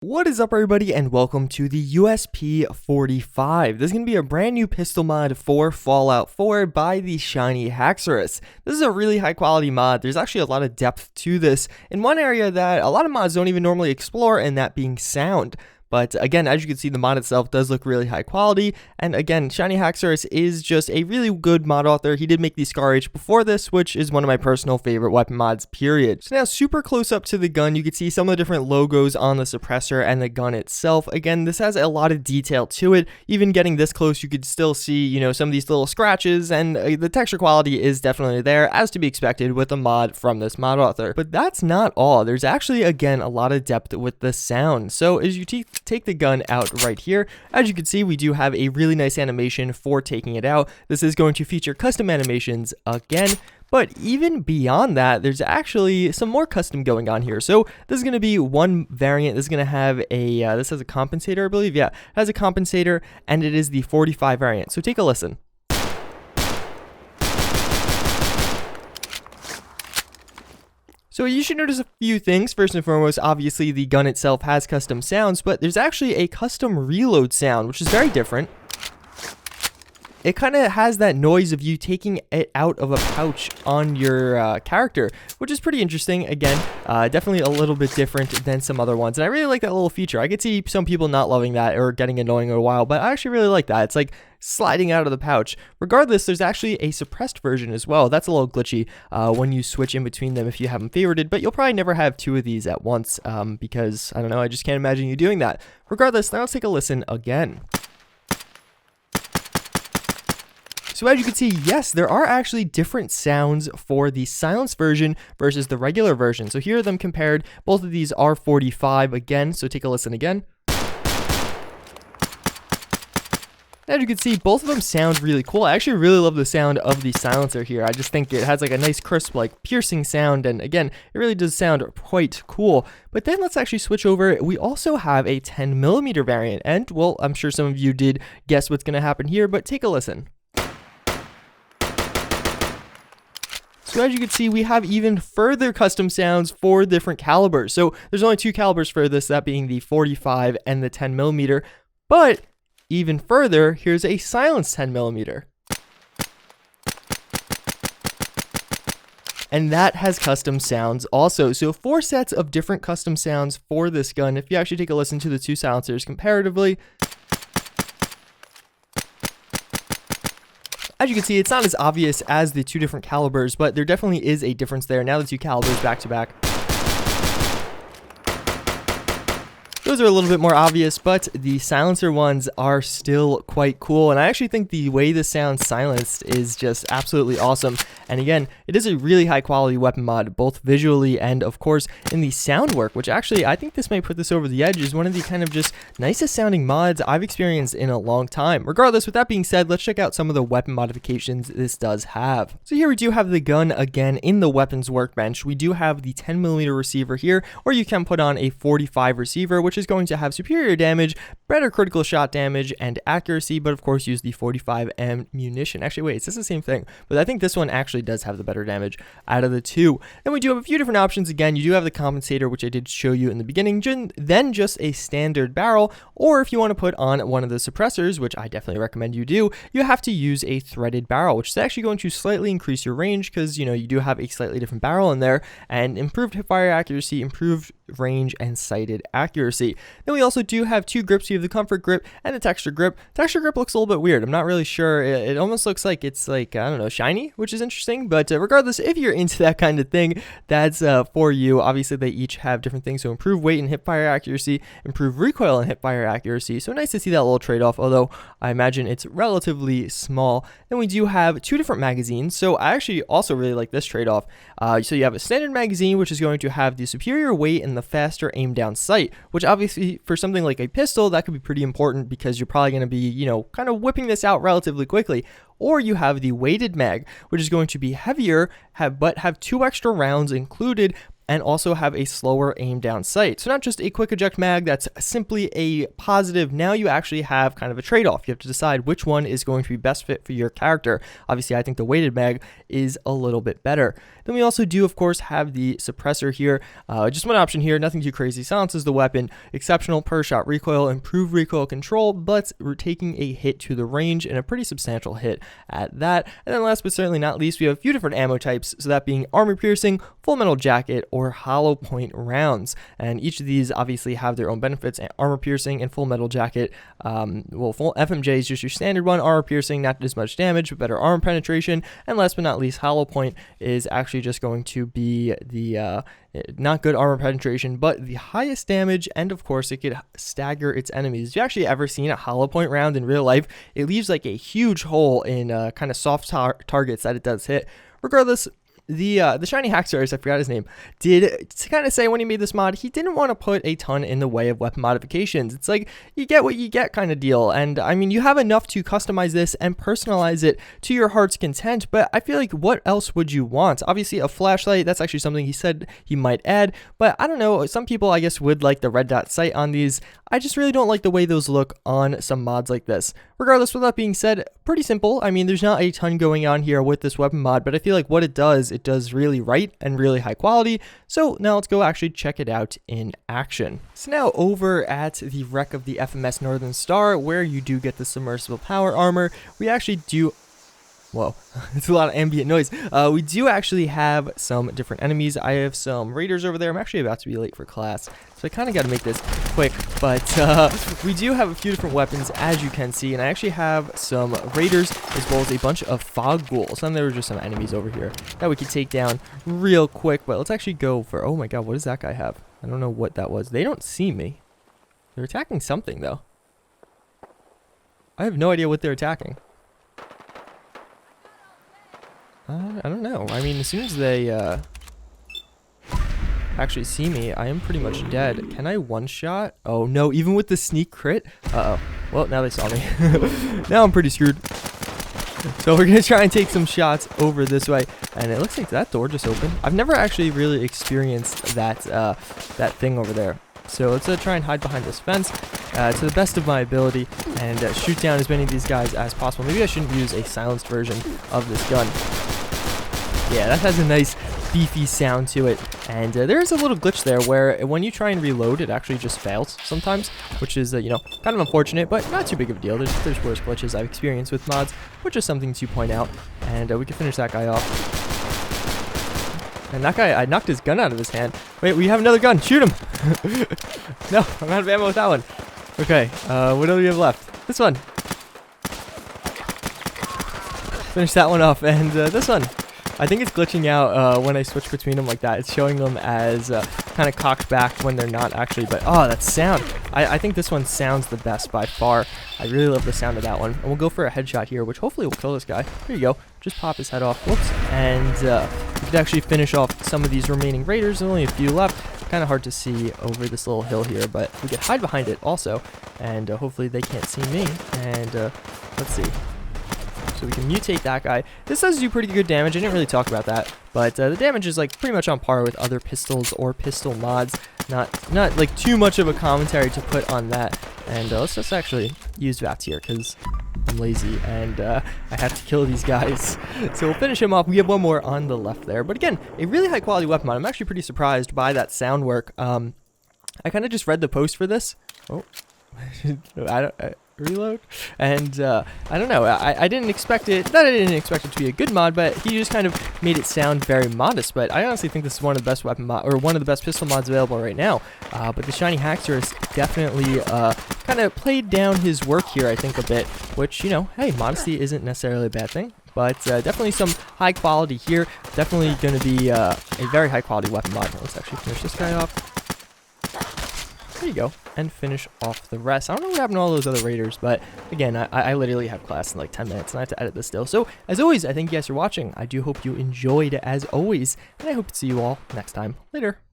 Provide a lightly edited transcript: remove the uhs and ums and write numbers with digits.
What is up, everybody, and welcome to the USP 45. This is going to be a brand new pistol mod for Fallout 4 by the Shiny Haxorous. This is a really high quality mod. There's actually a lot of depth to this in one area that a lot of mods don't even normally explore, and that being sound. But again, as you can see, the mod itself does look really high quality. And again, Shiny Haxorous is just a really good mod author. He did make the Scar H before this, which is one of my personal favorite weapon mods, period. So now, super close up to the gun, you can see some of the different logos on the suppressor and the gun itself. Again, this has a lot of detail to it. Even getting this close, you could still see, some of these little scratches, and the texture quality is definitely there, as to be expected with a mod from this mod author. But that's not all. There's actually, again, a lot of depth with the sound. So as you take the gun out right here, as you can see, we do have a really nice animation for taking it out. This is going to feature custom animations again, but even beyond that, there's actually some more custom going on here. So this is going to be one variant. This is going to have a this has a compensator, I believe. Yeah, it has a compensator, and it is the 45 variant. So take a listen. So you should notice a few things. First and foremost, obviously the gun itself has custom sounds, but there's actually a custom reload sound, which is very different. It kind of has that noise of you taking it out of a pouch on your character, which is pretty interesting. Again, definitely a little bit different than some other ones. And I really like that little feature. I could see some people not loving that or getting annoying in a while, but I actually really like that. It's like sliding out of the pouch. Regardless, there's actually a suppressed version as well. That's a little glitchy when you switch in between them if you have them favorited, but you'll probably never have two of these at once because, I don't know, I just can't imagine you doing that. Regardless, now let's take a listen again. So as you can see, yes, there are actually different sounds for the silenced version versus the regular version. So here are them compared. Both of these are 45 again, so take a listen again. As you can see, both of them sound really cool. I actually really love the sound of the silencer here. I just think it has like a nice crisp, like piercing sound, and again, it really does sound quite cool. But then let's actually switch over. We also have a 10mm variant, and well, I'm sure some of you did guess what's going to happen here, but take a listen. So as you can see, we have even further custom sounds for different calibers. So there's only two calibers for this, that being the 45 and the 10mm. But even further, here's a silenced 10mm. And that has custom sounds also. So 4 sets of different custom sounds for this gun. If you actually take a listen to the two silencers comparatively, as you can see, it's not as obvious as the two different calibers, but there definitely is a difference there. Now the two calibers back to back, those are a little bit more obvious, but the silencer ones are still quite cool. And I actually think the way this sounds silenced is just absolutely awesome. And again, it is a really high quality weapon mod, both visually and of course in the sound work, which actually I think this might put this over the edge as one of the kind of just nicest sounding mods I've experienced in a long time. Regardless, with that being said, let's check out some of the weapon modifications this does have. So here we do have the gun again in the weapons workbench. We do have the 10mm receiver here, or you can put on a 45 receiver, which is going to have superior damage, better critical shot damage, and accuracy, but of course use the 45 ammunition. Actually, wait, it's just the same thing, but I think this one actually does have the better damage out of the two. Then we do have a few different options. Again, you do have the compensator, which I did show you in the beginning, then just a standard barrel, or if you want to put on one of the suppressors, which I definitely recommend you do, you have to use a threaded barrel, which is actually going to slightly increase your range because, you do have a slightly different barrel in there, and improved hipfire accuracy, improved range, and sighted accuracy. Then we also do have two grips. You have the comfort grip and the texture grip. Texture grip looks a little bit weird. I'm not really sure. It almost looks like it's like, I don't know, shiny, which is interesting. But regardless, if you're into that kind of thing, that's for you. Obviously, they each have different things. So improve weight and hipfire accuracy, improve recoil and hipfire accuracy. So nice to see that little trade-off, although I imagine it's relatively small. Then we do have two different magazines. So I actually also really like this trade-off. So you have a standard magazine, which is going to have the superior weight and the faster aim down sight, which obviously for something like a pistol, that could be pretty important because you're probably going to be, kind of whipping this out relatively quickly. Or you have the weighted mag, which is going to be heavier, but have 2 extra rounds included, and also have a slower aim down sight. So not just a quick eject mag that's simply a positive, now you actually have kind of a trade-off. You have to decide which one is going to be best fit for your character. Obviously, I think the weighted mag is a little bit better. Then we also do, of course, have the suppressor here. Just one option here, nothing too crazy. Silences the weapon, exceptional per shot recoil, improved recoil control, but we're taking a hit to the range and a pretty substantial hit at that. And then last but certainly not least, we have a few different ammo types, so that being armor piercing, full metal jacket, or hollow point rounds. And each of these obviously have their own benefits. Armor piercing and full metal jacket, well, full FMJ is just your standard one. Armor piercing, not as much damage, but better armor penetration. And last but not least, hollow point is actually just going to be the not good armor penetration, but the highest damage, and of course it could stagger its enemies. If you actually ever seen a hollow point round in real life, it leaves like a huge hole in kind of soft targets that it does hit. Regardless, the Shiny Haxorous, I forgot his name, did kind of say when he made this mod, he didn't want to put a ton in the way of weapon modifications. It's like, you get what you get kind of deal. And I mean, you have enough to customize this and personalize it to your heart's content, but I feel like what else would you want? Obviously, a flashlight, that's actually something he said he might add, but I don't know, some people I guess would like the red dot sight on these. I just really don't like the way those look on some mods like this. Regardless, with that being said, pretty simple. I mean, there's not a ton going on here with this weapon mod, but I feel like what it does really right and really high quality. So now let's go actually check it out in action. So now over at the wreck of the FMS Northern Star, where you do get the submersible power armor, we actually do... Whoa, it's a lot of ambient noise. We do actually have some different enemies. I have some raiders over there. I'm actually about to be late for class, so I kind of got to make this quick, but we do have a few different weapons, as you can see, and I actually have some raiders as well as a bunch of fog ghouls. And there were just some enemies over here that we could take down real quick, but let's actually go for... Oh my god, what does that guy have? I don't know what that was. They don't see me. They're attacking something, though. I have no idea what they're attacking. I don't know. I mean, as soon as they actually see me, I am pretty much dead. Can I one-shot? Oh, no. Even with the sneak crit? Uh-oh. Well, now they saw me. Now I'm pretty screwed. So we're going to try and take some shots over this way. And it looks like that door just opened. I've never actually really experienced that, that thing over there. So let's try and hide behind this fence to the best of my ability and shoot down as many of these guys as possible. Maybe I shouldn't use a silenced version of this gun. Yeah, that has a nice beefy sound to it, and there is a little glitch there where when you try and reload, it actually just fails sometimes, which is, you know, kind of unfortunate, but not too big of a deal. There's worse glitches I've experienced with mods, which is something to point out, and we can finish that guy off. And that guy, I knocked his gun out of his hand. Wait, we have another gun. Shoot him. No, I'm out of ammo with that one. Okay, what do we have left? This one. Finish that one off, and this one. I think it's glitching out when I switch between them like that. It's showing them as kind of cocked back when they're not actually. But, oh, that sound. I think this one sounds the best by far. I really love the sound of that one. And we'll go for a headshot here, which hopefully will kill this guy. There you go. Just pop his head off. Whoops. And we could actually finish off some of these remaining raiders. There's only a few left. Kind of hard to see over this little hill here, but we could hide behind it also. And hopefully they can't see me. And let's see. So we can mutate that guy. This does do pretty good damage. I didn't really talk about that, but the damage is like pretty much on par with other pistols or pistol mods. Not like too much of a commentary to put on that. And let's just actually use VATS here because I'm lazy and I have to kill these guys. So we'll finish him off. We have one more on the left there, but again, a really high quality weapon mod. I'm actually pretty surprised by that sound work. I kind of just read the post for this. Oh, reload, and I don't know, I didn't expect it, I didn't expect it to be a good mod, but he just kind of made it sound very modest. But I honestly think this is one of the best weapon mod, or one of the best pistol mods available right now. But the Shiny Haxorous definitely kind of played down his work here, I think, a bit, which, you know, hey, modesty isn't necessarily a bad thing. But definitely some high quality here. Definitely going to be a very high quality weapon mod. Let's actually finish this guy off. There you go, and finish off the rest. I don't know what happened to all those other raiders, but again, I literally have class in like 10 minutes, and I have to edit this still. So, as always, I thank you guys for watching. I do hope you enjoyed, as always, and I hope to see you all next time. Later.